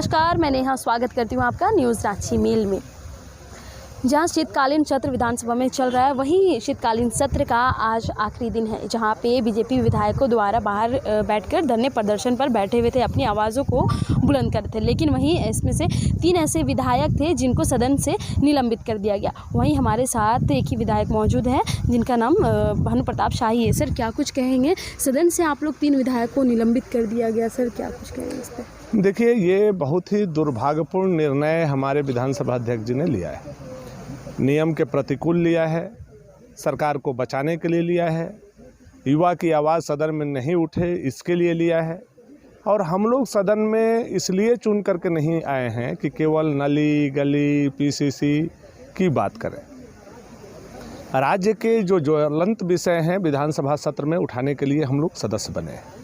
नमस्कार, मैं नेहा स्वागत करती हूँ आपका न्यूज़ रांची मेल में। जहाँ शीतकालीन सत्र विधानसभा में चल रहा है, वहीं शीतकालीन सत्र का आज आखिरी दिन है, जहाँ पे बीजेपी विधायकों द्वारा बाहर बैठकर धरने प्रदर्शन पर बैठे हुए थे, अपनी आवाज़ों को बुलंद कर थे। लेकिन वहीं इसमें से 3 ऐसे विधायक थे जिनको सदन से निलंबित कर दिया गया। वहीं हमारे साथ एक ही विधायक मौजूद है जिनका नाम भानु प्रताप शाही है। सर, क्या कुछ कहेंगे? सदन से आप लोग 3 विधायक को निलंबित कर दिया गया, सर क्या कुछ कहेंगे इस पर? देखिए, ये बहुत ही दुर्भाग्यपूर्ण निर्णय हमारे विधानसभा अध्यक्ष जी ने लिया है। नियम के प्रतिकूल लिया है, सरकार को बचाने के लिए लिया है, युवा की आवाज़ सदन में नहीं उठे इसके लिए लिया है। और हम लोग सदन में इसलिए चुन करके नहीं आए हैं कि केवल नली गली पीसीसी की बात करें। राज्य के जो ज्वलंत विषय हैं विधानसभा सत्र में उठाने के लिए हम लोग सदस्य बने हैं।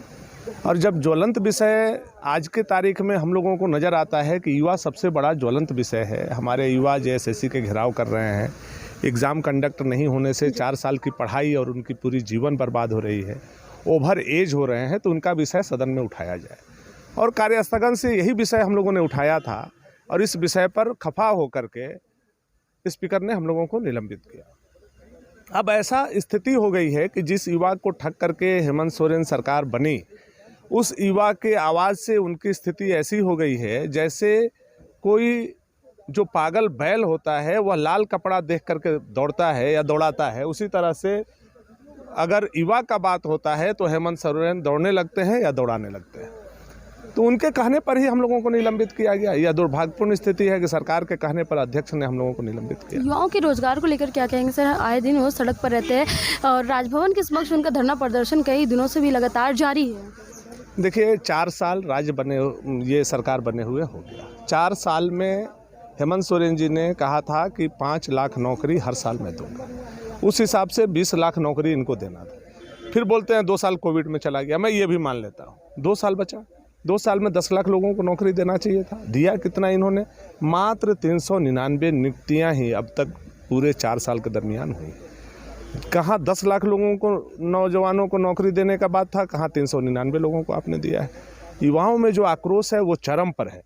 और जब ज्वलंत विषय आज के तारीख में हम लोगों को नज़र आता है कि युवा सबसे बड़ा ज्वलंत विषय है। हमारे युवा जेएसएससी के घेराव कर रहे हैं, एग्ज़ाम कंडक्ट नहीं होने से 4 साल की पढ़ाई और उनकी पूरी जीवन बर्बाद हो रही है, ओवर एज हो रहे हैं, तो उनका विषय सदन में उठाया जाए। और कार्यस्थगन से यही विषय हम लोगों ने उठाया था और इस विषय पर खफा होकर के स्पीकर ने हम लोगों को निलंबित किया। अब ऐसा स्थिति हो गई है कि जिस युवा को ठग करके हेमंत सोरेन सरकार बनी, उस युवा के आवाज़ से उनकी स्थिति ऐसी हो गई है जैसे कोई जो पागल बैल होता है वह लाल कपड़ा देख करके दौड़ता है या दौड़ाता है, उसी तरह से अगर युवा का बात होता है तो हेमंत सोरेन दौड़ने लगते हैं या दौड़ाने लगते हैं। तो उनके कहने पर ही हम लोगों को निलंबित किया गया। यह दुर्भाग्यपूर्ण स्थिति है कि सरकार के कहने पर अध्यक्ष ने हम लोगों को निलंबित किया। युवाओं के रोजगार को लेकर क्या कहेंगे सर? आए दिन वो सड़क पर रहते हैं और राजभवन के समक्ष उनका धरना प्रदर्शन कई दिनों से भी लगातार जारी है। देखिए, 4 साल राज्य बने, ये सरकार बने हुए हो गया। 4 साल में हेमंत सोरेन जी ने कहा था कि 5 लाख नौकरी हर साल में दूंगा। उस हिसाब से 20 लाख नौकरी इनको देना था। फिर बोलते हैं 2 साल कोविड में चला गया। मैं ये भी मान लेता हूँ, 2 साल बचा। 2 साल में 10 लाख लोगों को नौकरी देना चाहिए था। दिया कितना इन्होंने? मात्र 399 नियुक्तियाँ ही अब तक पूरे 4 साल के दरमियान हुई। कहाँ 10 लाख लोगों को, नौजवानों को नौकरी देने का बात था, कहाँ 399 लोगों को आपने दिया है। युवाओं में जो आक्रोश है वो चरम पर है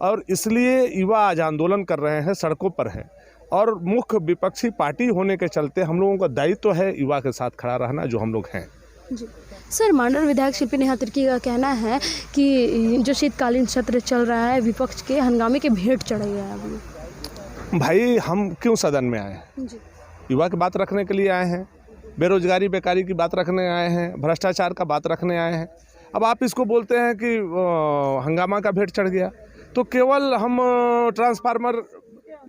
और इसलिए युवा आज आंदोलन कर रहे हैं, सड़कों पर हैं। और मुख्य विपक्षी पार्टी होने के चलते हम लोगों का दायित्व है युवा के साथ खड़ा रहना, जो हम लोग हैं। जी सर, मांडर विधायक शिल्पी नेहा तिर्की का कहना है कि जो शीतकालीन सत्र चल रहा है विपक्ष के हंगामे के भेंट चढ़ गया है अभी। भाई, हम क्यों सदन में आए हैं? युवा की बात रखने के लिए आए हैं, बेरोजगारी बेकारी की बात रखने आए हैं, भ्रष्टाचार का बात रखने आए हैं। अब आप इसको बोलते हैं कि हंगामा का भेंट चढ़ गया, तो केवल हम ट्रांसफार्मर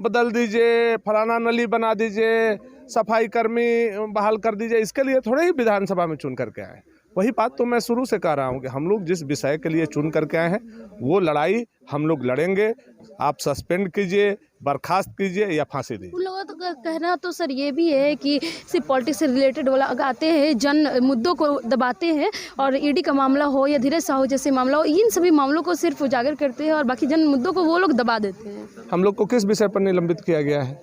बदल दीजिए, फलाना नली बना दीजिए, सफाई कर्मी बहाल कर दीजिए, इसके लिए थोड़े ही विधानसभा में चुन करके आए। वही बात तो मैं शुरू से कह रहा हूँ कि हम लोग जिस विषय के लिए चुन करके आए हैं वो लड़ाई हम लोग लड़ेंगे। आप सस्पेंड कीजिए, बर्खास्त कीजिए या फांसी दीजिए। उन लोगों का कहना तो सर ये भी है कि सिर्फ पॉलिटिक्स से रिलेटेड वाला आते हैं, जन मुद्दों को दबाते हैं और ईडी का मामला हो या धीरज साहू जैसे मामला हो, इन सभी मामलों को सिर्फ उजागर करते हैं और बाकी जन मुद्दों को वो लोग दबा देते हैं। हम लोग को किस विषय पर निलंबित किया गया है?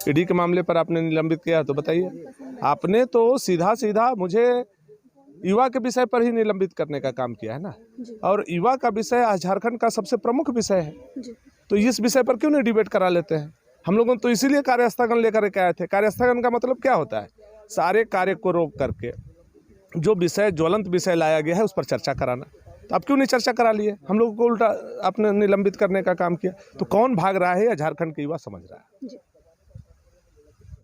ईडी के मामले पर आपने निलंबित किया है तो बताइए। आपने तो सीधा सीधा मुझे युवा के विषय पर ही निलंबित करने का काम किया है ना। और युवा का विषय आज झारखंड का सबसे प्रमुख विषय है, तो इस विषय पर क्यों नहीं डिबेट करा लेते हैं? हम लोगों तो इसीलिए कार्यस्थगन लेकर के आए थे। कार्यस्थगन का मतलब क्या होता है? सारे कार्य को रोक करके जो विषय ज्वलंत विषय लाया गया है उस पर चर्चा कराना। तो आप क्यों नहीं चर्चा करा लिए? हम लोगों को उल्टा आपने निलंबित करने का काम किया। तो कौन भाग रहा है या झारखंड के युवा समझ रहा है?